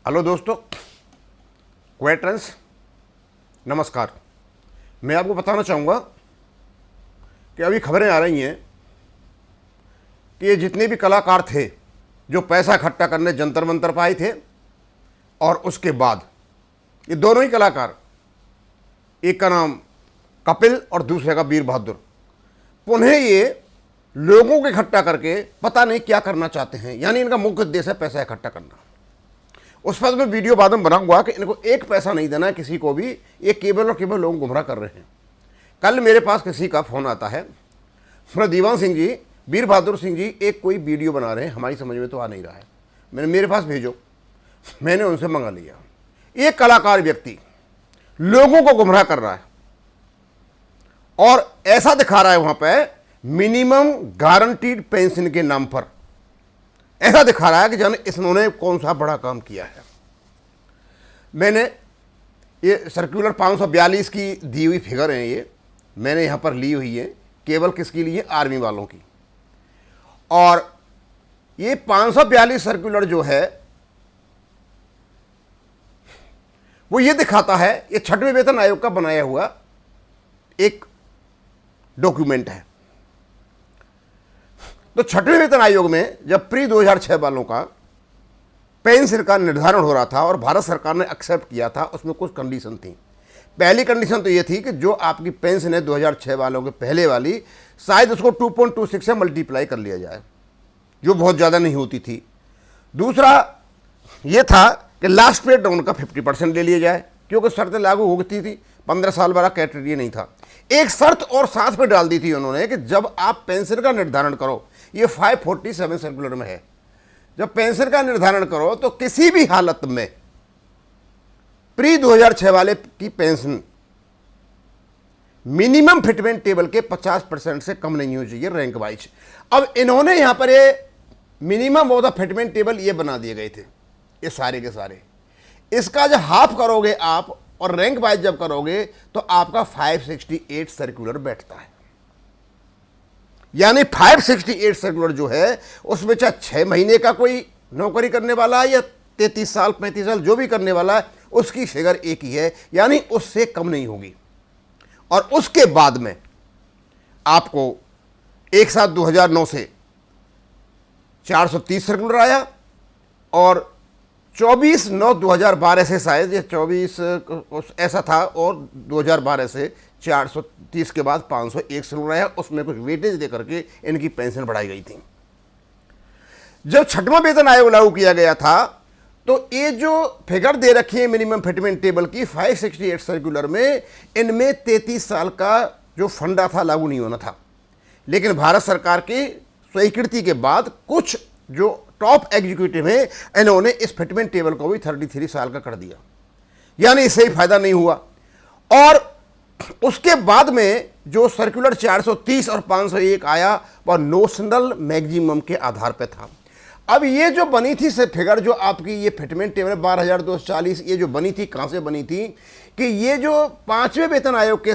Hello दोस्तों, क्वेट्रेंस नमस्कार। मैं आपको बताना चाहूँगा कि अभी खबरें आ रही हैं कि ये जितने भी कलाकार थे जो पैसा इकट्ठा करने जंतर मंतर पर आए थे, और उसके बाद ये दोनों ही कलाकार, एक का नाम कपिल और दूसरे का वीर बहादुर, पुनः ये लोगों को इकट्ठा करके पता नहीं क्या करना चाहते हैं। यानी इनका मुख्य उद्देश्य है पैसा इकट्ठा करना। उस पर मैं वीडियो बाद में बनाऊंगा कि इनको एक पैसा नहीं देना है किसी को भी, ये केवल और केवल लोग गुमराह कर रहे हैं। कल मेरे पास किसी का फ़ोन आता है, दीवान सिंह जी, वीर बहादुर सिंह जी एक कोई वीडियो बना रहे हैं, हमारी समझ में तो आ नहीं रहा है, मैंने मेरे पास भेजो। मैंने उनसे मंगा लिया। एक कलाकार व्यक्ति लोगों को गुमराह कर रहा है और ऐसा दिखा रहा है वहां पे मिनिमम गारंटीड पेंशन के नाम पर, ऐसा दिखा रहा है कि जाने इन्होंने कौन सा बड़ा काम किया है। मैंने ये सर्कुलर 542 की दी हुई फिगर है, ये मैंने यहाँ पर ली हुई है, केवल किसकी ली है? आर्मी वालों की। और ये 542 सर्कुलर जो है वो ये दिखाता है, ये 6वें वेतन आयोग का बनाया हुआ एक डॉक्यूमेंट है। तो 6वें वेतन आयोग में जब प्री 2006 वालों का पेंशन का निर्धारण हो रहा था और भारत सरकार ने एक्सेप्ट किया था, उसमें कुछ कंडीशन थी। पहली कंडीशन तो ये थी कि जो आपकी पेंशन है 2006 वालों के पहले वाली, शायद उसको 2.26 से मल्टीप्लाई कर लिया जाए, जो बहुत ज़्यादा नहीं होती थी। दूसरा ये था कि लास्ट पे डाउन का 50% ले लिया जाए, क्योंकि शर्तें लागू होती थी, 15 साल वाला क्राइटेरिया नहीं था। एक शर्त और साथ में डाल दी थी उन्होंने कि जब आप पेंशन का निर्धारण करो, ये 547 सर्कुलर में है, जब पेंशन का निर्धारण करो तो किसी भी हालत में प्री 2006 वाले की पेंशन मिनिमम फिटमेंट टेबल के 50% से कम नहीं होनी चाहिए रैंक वाइज। अब इन्होंने यहां पर ये minimum of the fitment table ये बना दिए गए थे, ये सारे के सारे। इसका जब हाफ करोगे आप और रैंक वाइज जब करोगे तो आपका 568 सर्कुलर बैठता है। यानी 568 सर्कुलर जो है उसमें चाहे 6 महीने का कोई नौकरी करने वाला है या 33 साल 35 साल जो भी करने वाला है, उसकी फिगर एक ही है, यानी उससे कम नहीं होगी। और उसके बाद में आपको एक साथ 2009 से 430 सर्कुलर आया और 24/9/2012 से शायद ये 24 ऐसा था, और 2012 से 430 के बाद 501 सर्कुलर आया। उसमें कुछ वेटेज दे करके इनकी पेंशन बढ़ाई गई थी। जब 6वां वेतन आयोग लागू किया गया था तो ये जो फिगर दे रखी है मिनिमम फिटमेंट टेबल की 568 सर्कुलर में, इनमें 33 साल का जो फंडा था लागू नहीं होना था। लेकिन भारत सरकार की स्वीकृति के बाद कुछ जो टॉप एग्जीक्यूटिव है, इन्होंने इस फिटमेंट टेबल को भी 33 साल का कर दिया, यानी इससे ही फायदा नहीं हुआ। और उसके बाद में जो सर्कुलर 430 और 501 आया वह नोशनल मैक्सिमम के आधार पर था। अब ये जो बनी थी से फिगर, जो आपकी ये फिटमेंट टेबल 12,240, ये जो बनी थी, कहाँ से बनी थी कि ये जो 5वें वेतन आयोग के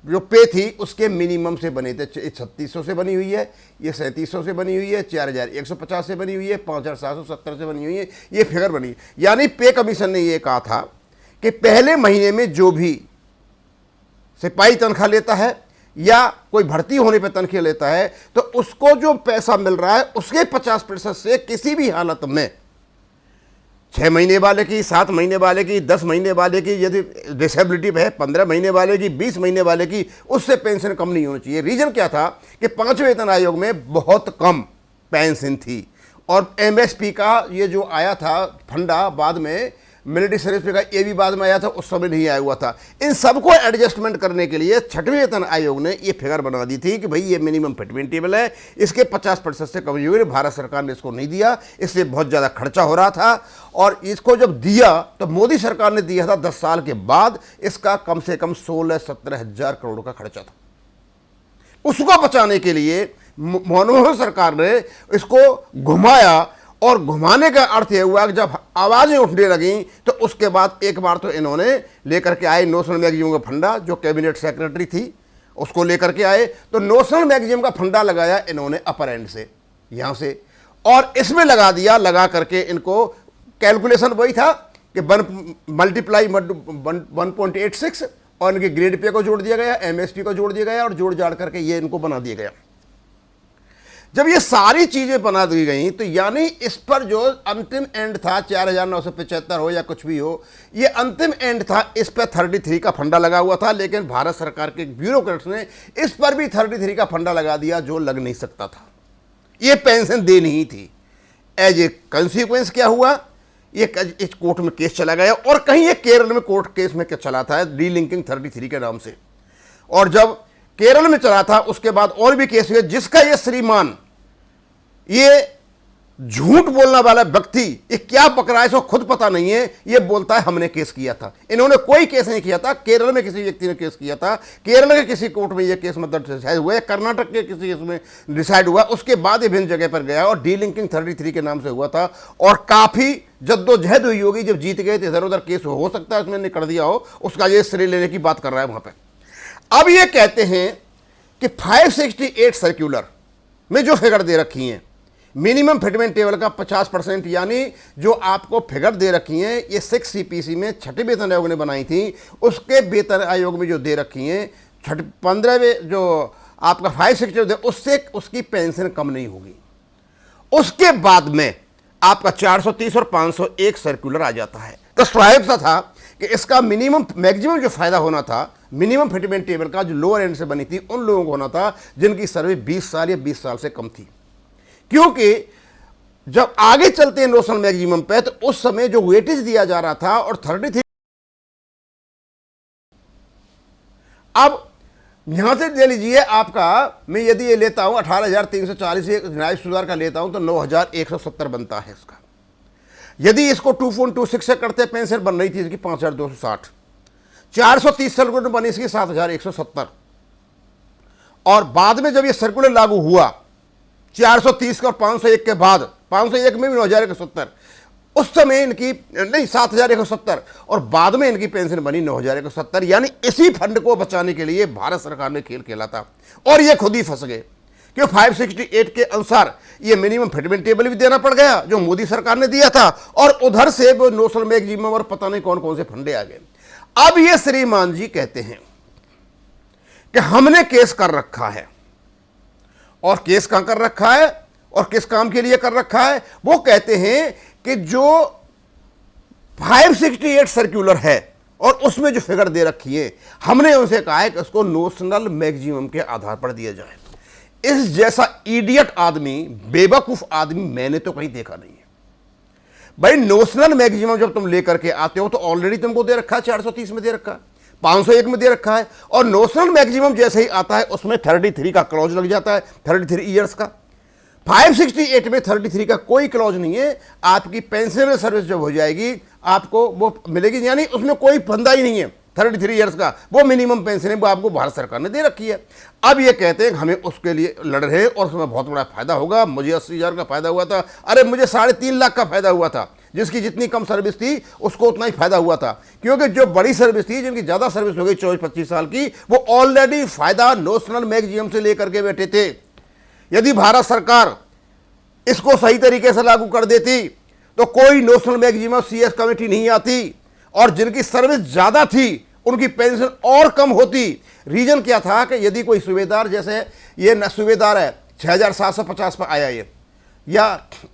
जो पे थी उसके मिनिमम से बने थे। 3600 से बनी हुई है, ये 3700 से बनी हुई है, 4150 से बनी हुई है, 5770 से बनी हुई है, ये फिगर बनी। यानी पे कमीशन ने ये कहा था कि पहले महीने में जो भी सिपाही तनख्वाह लेता है या कोई भर्ती होने पर तनख्वाह लेता है, तो उसको जो पैसा मिल रहा है उसके 50% से किसी भी हालत में 6 महीने वाले की, 7 महीने वाले की, 10 महीने वाले की, यदि डिसेबिलिटी है 15 महीने वाले की, 20 महीने वाले की, उससे पेंशन कम नहीं होनी चाहिए। रीजन क्या था कि 5वें वेतन आयोग में बहुत कम पेंशन थी, और एमएसपी का ये जो आया था फंडा बाद में, मिलिट्री सर्विस का ये भी बाद में आया था, उस समय नहीं आया हुआ था। इन सबको एडजस्टमेंट करने के लिए 6वें वेतन आयोग ने ये फिगर बना दी थी कि भाई ये मिनिमम फिटमेंट टेबल है, इसके 50% से कम हुई। भारत सरकार ने इसको नहीं दिया, इससे बहुत ज़्यादा खर्चा हो रहा था। और इसको जब दिया तो मोदी सरकार ने दिया था 10 साल के बाद, इसका कम से कम 16-17 हज़ार करोड़ का खर्चा था। उसको बचाने के लिए मनमोहन सरकार ने इसको घुमाया, और घुमाने का अर्थ यह हुआ कि जब आवाज़ें उठने लगीं तो उसके बाद एक बार तो इन्होंने लेकर के आए नोशनल मैक्सिमम का फंडा, जो कैबिनेट सेक्रेटरी थी उसको लेकर के आए, तो नोशनल मैक्सिमम का फंडा लगाया इन्होंने अपर एंड से, यहाँ से, और इसमें लगा दिया, लगा करके इनको कैलकुलेशन वही था कि 1 × 1.86 और इनके ग्रेड पे को जोड़ दिया गया, एमएसपी को जोड़ दिया गया और जोड़ जाड़ करके ये इनको बना दिया गया। जब ये सारी चीजें बना दी गई तो यानी इस पर जो अंतिम एंड था 4,975 हो या कुछ भी हो, ये अंतिम एंड था, इस पर 33 का फंडा लगा हुआ था। लेकिन भारत सरकार के ब्यूरोक्रेट्स ने इस पर भी 33 का फंडा लगा दिया जो लग नहीं सकता था। ये पेंशन देनी ही थी। एज ए कंसिक्वेंस क्या हुआ, ये इस कोर्ट में केस चला गया और कहीं ये केरल में कोर्ट केस में चला था डीलिंकिंग 33 के नाम से। और जब केरल में चला था उसके बाद और भी केस हुए जिसका ये श्रीमान, ये झूठ बोलने वाला व्यक्ति, ये क्या पकड़ा है इसको खुद पता नहीं है। ये बोलता है हमने केस किया था। इन्होंने कोई केस नहीं किया था। केरल में किसी व्यक्ति ने केस किया था, केरल के किसी कोर्ट में ये केस मतलब डिसाइड हुआ, कर्नाटक के किसी इसमें डिसाइड हुआ, उसके बाद ये भिन्न जगह पर गया और डीलिंकिंग 33 के नाम से हुआ था। और काफी जद्दोजहद हुई होगी, जब जीत गए थे इधर उधर केस हो सकता है उसमें निकल दिया हो, उसका ये श्रेय लेने की बात कर रहा है वहां पर। अब ये कहते हैं कि 568 सर्कुलर में जो फिगर दे रखी हैं, मिनिमम फिटमेंट टेबल का 50%, यानी जो आपको फिगर दे रखी हैं ये 6 CPC में छठे वेतन आयोग ने बनाई थी, उसके वेतन आयोग में जो दे रखी हैं 15वें जो आपका 560 उससे उसकी पेंशन कम नहीं होगी। उसके बाद में आपका 430 और 501 सर्कुलर आ जाता है। तो स्वाभाविक सा था कि इसका मिनिमम मैक्सिमम जो फायदा होना था मिनिमम फिटमेंट टेबल का, जो लोअर एंड से बनी थी, उन लोगों को होना था जिनकी सर्विस 20 साल या 20 साल से कम थी। क्योंकि जब आगे चलते हैं नोशनल मैक्सिमम पे तो उस समय जो वेटेज दिया जा रहा था और 33, अब यहां से ले लीजिए आपका, मैं यदि ये लेता हूं 18,340 न्यायिक सुधार का लेता हूं तो 9,170 बनता है इसका। यदि इसको 2.26 से करते, पेंशन बन रही थी इसकी 5,260, 430 सर्कुलर बनी इसकी 7,170, और बाद में जब ये सर्कुलर लागू हुआ 430 का और 501 के बाद, 501 में भी 9,170, उस समय इनकी नहीं 7,170 और बाद में इनकी पेंशन बनी 9,170। यानी इसी फंड को बचाने के लिए भारत सरकार ने खेल खेला था और ये खुद ही फंस गए। क्यों 568 के अनुसार ये मिनिमम फिटमेंट टेबल भी देना पड़ गया जो मोदी सरकार ने दिया था, और उधर से वो नोशनल मैक्सिमम और पता नहीं कौन कौन से फंडे आ गए। अब ये श्रीमान जी कहते हैं कि हमने केस कर रखा है, और केस कहां कर रखा है और किस काम के लिए कर रखा है। वो कहते हैं कि जो 568 सर्कुलर है और उसमें जो फिगर दे रखी है, हमने उनसे कहा है कि उसको नोशनल मैक्सिमम के आधार पर दिया जाए। इस जैसा इडियट आदमी, बेवकूफ आदमी मैंने तो कहीं देखा नहीं है। भाई नोशनल मैक्सिमम जब तुम लेकर के आते हो तो ऑलरेडी तुमको दे रखा है 430 में दे रखा है, 501 में दे रखा है, और नोशनल मैक्सिमम जैसे ही आता है उसमें 33 का क्लॉज लग जाता है, 33 ईयर्स का। 568 में 33 का कोई क्लॉज नहीं है। आपकी पेंशनर सर्विस जब हो जाएगी आपको वो मिलेगी, यानी उसमें कोई फंदा ही नहीं है 33 ईयर्स का। वो मिनिमम पेंशन है, वो आपको भारत सरकार ने दे रखी है। अब ये कहते हैं हमें उसके लिए लड़ रहे हैं और उसमें बहुत बड़ा फायदा होगा। मुझे 80,000 का फायदा हुआ था, अरे मुझे 3.5 लाख का फायदा हुआ था। जिसकी जितनी कम सर्विस थी उसको उतना ही फायदा हुआ था, क्योंकि जो बड़ी सर्विस थी, जिनकी ज्यादा सर्विस हो गई 24-25 साल की, वो ऑलरेडी फायदा नोशनल मैक्सिमम से लेकर के बैठे थे। यदि भारत सरकार इसको सही तरीके से लागू कर देती तो कोई नोशनल मैक्सिमम CS कमेटी नहीं आती, और जिनकी सर्विस ज्यादा थी उनकी पेंशन और कम होती। रीजन क्या था कि यदि कोई सूबेदार, जैसे ये न सूबेदार है 6,750 पर आया ये, या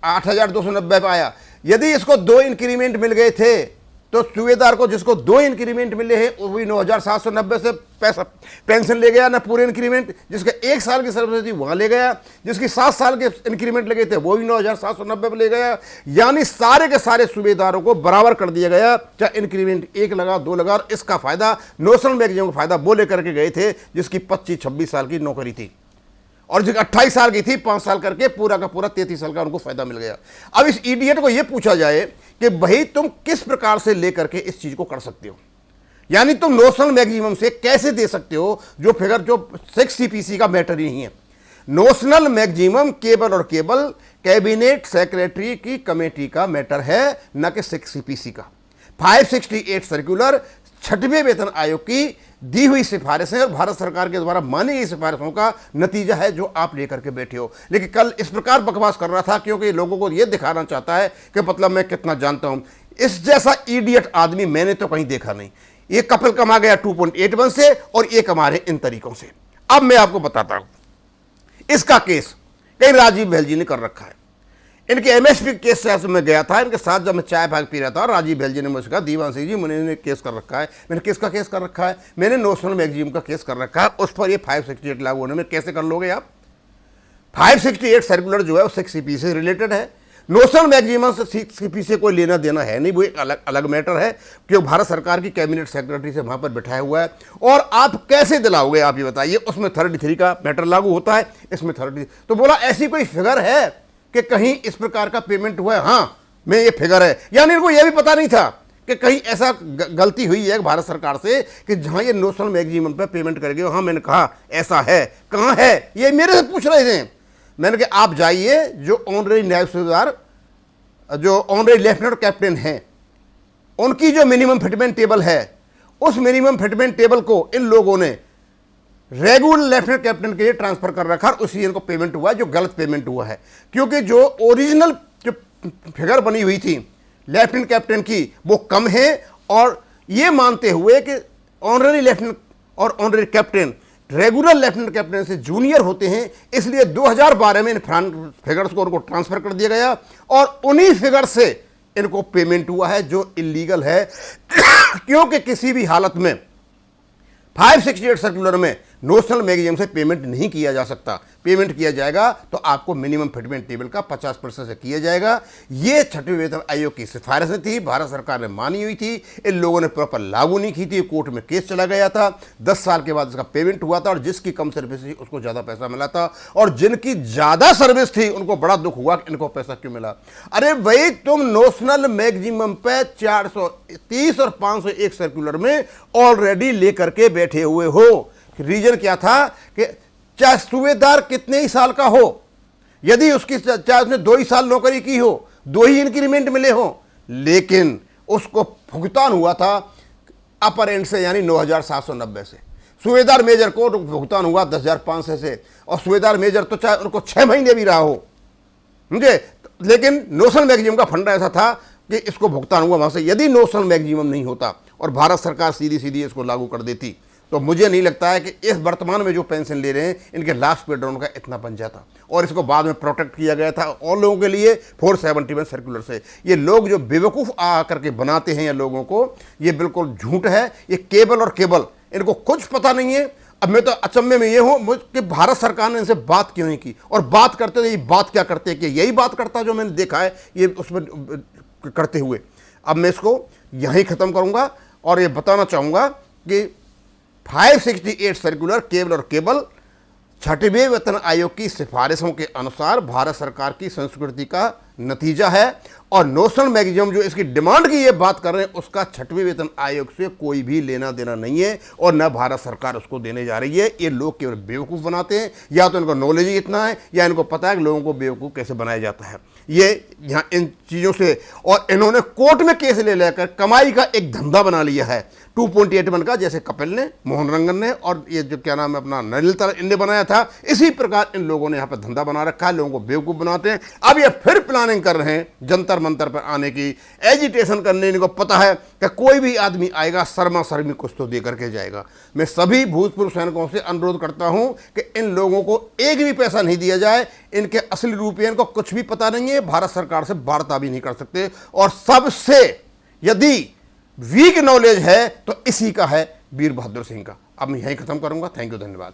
8,290 पर आया, यदि इसको 2 इंक्रीमेंट मिल गए थे तो सूबेदार को जिसको 2 इंक्रीमेंट मिले हैं वो भी 9,790 से पैसा पेंशन ले गया ना पूरे इंक्रीमेंट। जिसका 1 साल की सर्विस थी वहां ले गया, जिसकी 7 साल के इंक्रीमेंट लगे थे वो भी 9,790 पे ले गया। यानी सारे के सारे सूबेदारों को बराबर कर दिया गया, चाहे इंक्रीमेंट 1 लगा 2 लगा। और इसका फायदा नोशनल मैक्सिमम का फायदा वो लेकर के गए थे जिसकी 25-26 साल की नौकरी थी, और जो 28 साल की थी 5 साल करके पूरा का पूरा 33 साल का उनको फायदा मिल गया। अब इस इडियट को यह पूछा जाए कि भाई तुम किस प्रकार से लेकर के इस चीज को कर सकते हो, यानी तुम नोशनल मैक्सिमम से कैसे दे सकते हो जो फिगर जो 6 CPC का मैटर ही नहीं है। नोशनल मैक्सिमम केवल और केवल कैबिनेट सेक्रेटरी की कमेटी का मैटर है, न कि 6 CPC का। 568 सर्कुलर छठवें वेतन आयोग की दी हुई सिफारिशें और भारत सरकार के द्वारा मानी गई सिफारिशों का नतीजा है जो आप लेकर के बैठे हो। लेकिन कल इस प्रकार बकवास कर रहा था क्योंकि लोगों को यह दिखाना चाहता है कि मतलब मैं कितना जानता हूं। इस जैसा इडियट आदमी मैंने तो कहीं देखा नहीं। ये कपिल कमा गया 2.81 से और ये कमा रहे इन तरीकों से। अब मैं आपको बताता हूं इसका केस कहीं राजीव बहल जी ने कर रखा है। इनके एमएसपी केस से मैं गया था, इनके साथ जब मैं चाय भाग पी रहा था, राजीव बहल जी ने मुझसे कहा दीवान सिंह जी मैंने केस कर रखा है। मैंने किसका केस कर रखा है? मैंने नेशनल मैगजीन का केस कर रखा है, उस पर ये 568 लागू होने में। कैसे कर लोगे आप? 568 सर्कुलर जो है वो 6CP से रिलेटेड है। नेशनल मैगजीन से 6CP से कोई लेना देना है नहीं, वो एक अलग मैटर है क्योंकि भारत सरकार की कैबिनेट सेक्रेटरी से वहां पर बैठाया हुआ है। और आप कैसे दिलाओगे आप ये बताइए? उसमें 33 का मैटर लागू होता है, इसमें 30। तो बोला ऐसी कोई फिगर है कि कहीं इस प्रकार का पेमेंट हुआ है? हाँ मैं ये फिगर है। यानी इनको यह भी पता नहीं था कि कहीं ऐसा गलती हुई है भारत सरकार से कि जहां ये नेशनल मैगजीन पर पेमेंट करेंगे। हाँ मैंने कहा ऐसा है, कहां है? ये मेरे से पूछ रहे थे। मैंने कहा आप जाइए, जो ऑनरेरी नायब सूबेदार जो ऑनरेरी लेफ्टिनेंट कैप्टन हैं उनकी जो मिनिमम फिटमेंट टेबल है, उस मिनिमम फिटमेंट टेबल को इन लोगों ने रेगुलर लेफ्टिनेंट कैप्टन के लिए ट्रांसफर कर रखा और उसी इनको पेमेंट हुआ है जो गलत पेमेंट हुआ है। क्योंकि जो ओरिजिनल जो फिगर बनी हुई थी लेफ्टिनेंट कैप्टन की वो कम है, और ये मानते हुए कि ऑनरेरी लेफ्टिनेंट और honorary captain regular lieutenant captain से जूनियर होते हैं, इसलिए 2012 में इन फिगर्स को उनको ट्रांसफर कर दिया गया और उन्हीं फिगर से इनको पेमेंट हुआ है जो इलीगल है। क्योंकि किसी भी हालत में 568 सर्कुलर में नेशनल मैगजीन से पेमेंट नहीं किया जा सकता। पेमेंट किया जाएगा तो आपको मिनिमम फिटमेंट टेबल का 50% से किया जाएगा। ये छठवें वेतन आयोग की सिफारिशें थी, भारत सरकार ने मानी हुई थी, इन लोगों ने प्रॉपर लागू नहीं की थी, कोर्ट में केस चला गया था। 10 साल के बाद इसका पेमेंट हुआ था और जिसकी कम सर्विस थी उसको ज़्यादा पैसा मिला था, और जिनकी ज़्यादा सर्विस थी उनको बड़ा दुख हुआ कि इनको पैसा क्यों मिला। अरे भाई तुम नेशनल मैगजीन पे 430 और 501 सर्कुलर में ऑलरेडी लेकर के बैठे हुए हो। रीजन क्या था कि चाहे सूबेदार कितने ही साल का हो, यदि उसकी चाहे उसने 2 ही साल नौकरी की हो, 2 ही इंक्रीमेंट मिले हो, लेकिन उसको भुगतान हुआ था अपर एंड से यानी 9,790 से। सूबेदार मेजर को भुगतान हुआ 10,500 से, और सूबेदार मेजर तो चाहे उनको 6 महीने भी रहा हो, समझे। लेकिन नेशनल मैगजीन का फंडा ऐसा था कि इसको भुगतान हुआ वहां से। यदि नेशनल मैगजीन नहीं होता और भारत सरकार सीधी सीधी इसको लागू कर देती तो मुझे नहीं लगता है कि इस वर्तमान में जो पेंशन ले रहे हैं इनके लास्ट पे डाउन का इतना बन जाता। और इसको बाद में प्रोटेक्ट किया गया था और लोगों के लिए 471 सर्कुलर से। ये लोग जो बेवकूफ़ आ करके बनाते हैं या लोगों को, ये बिल्कुल झूठ है। ये केबल और केबल इनको कुछ पता नहीं है। अब मैं तो अचंभे में ये हूँ कि भारत सरकार ने इनसे बात क्यों नहीं की, और बात करते तो ये बात क्या करते कि यही बात करता जो मैंने देखा है ये उसमें करते हुए। अब मैं इसको यहीं ख़त्म करूँगा और ये बताना चाहूँगा कि 568 सर्कुलर केबल और केबल छठवें वेतन आयोग की सिफारिशों के अनुसार भारत सरकार की संस्कृति का नतीजा है, और नेशनल मैगजीन जो इसकी डिमांड की ये बात कर रहे हैं उसका छठवें वेतन आयोग से कोई भी लेना देना नहीं है, और न भारत सरकार उसको देने जा रही है। ये लोग केवल बेवकूफ़ बनाते हैं, या तो इनको नॉलेज ही इतना है या इनको पता है कि लोगों को बेवकूफ़ कैसे बनाया जाता है। ये यहाँ इन चीज़ों से, और इन्होंने कोर्ट में केस ले लेकर कमाई का एक धंधा बना लिया है 2.81 का, जैसे कपिल ने, मोहन रंगन ने, और ये जो क्या नाम है अपना नलिता इनने बनाया था। इसी प्रकार इन लोगों ने यहाँ पर धंधा बना रखा है, लोगों को बेवकूफ़ बनाते हैं। अब ये फिर प्लानिंग कर रहे हैं जंतर मंतर पर आने की, एजिटेशन करने। इनको पता है कि कोई भी आदमी आएगा शर्मा शर्मी कुछ तो दे करके जाएगा। मैं सभी भूतपूर्व सैनिकों से अनुरोध करता हूं कि इन लोगों को एक भी पैसा नहीं दिया जाए। इनके असली रुपये इनको कुछ भी पता नहीं है, भारत सरकार से वार्ता भी नहीं कर सकते, और सबसे यदि वीक नॉलेज है तो इसी का है वीर बहादुर सिंह का। अब मैं यहीं खत्म करूंगा। थैंक यू, धन्यवाद।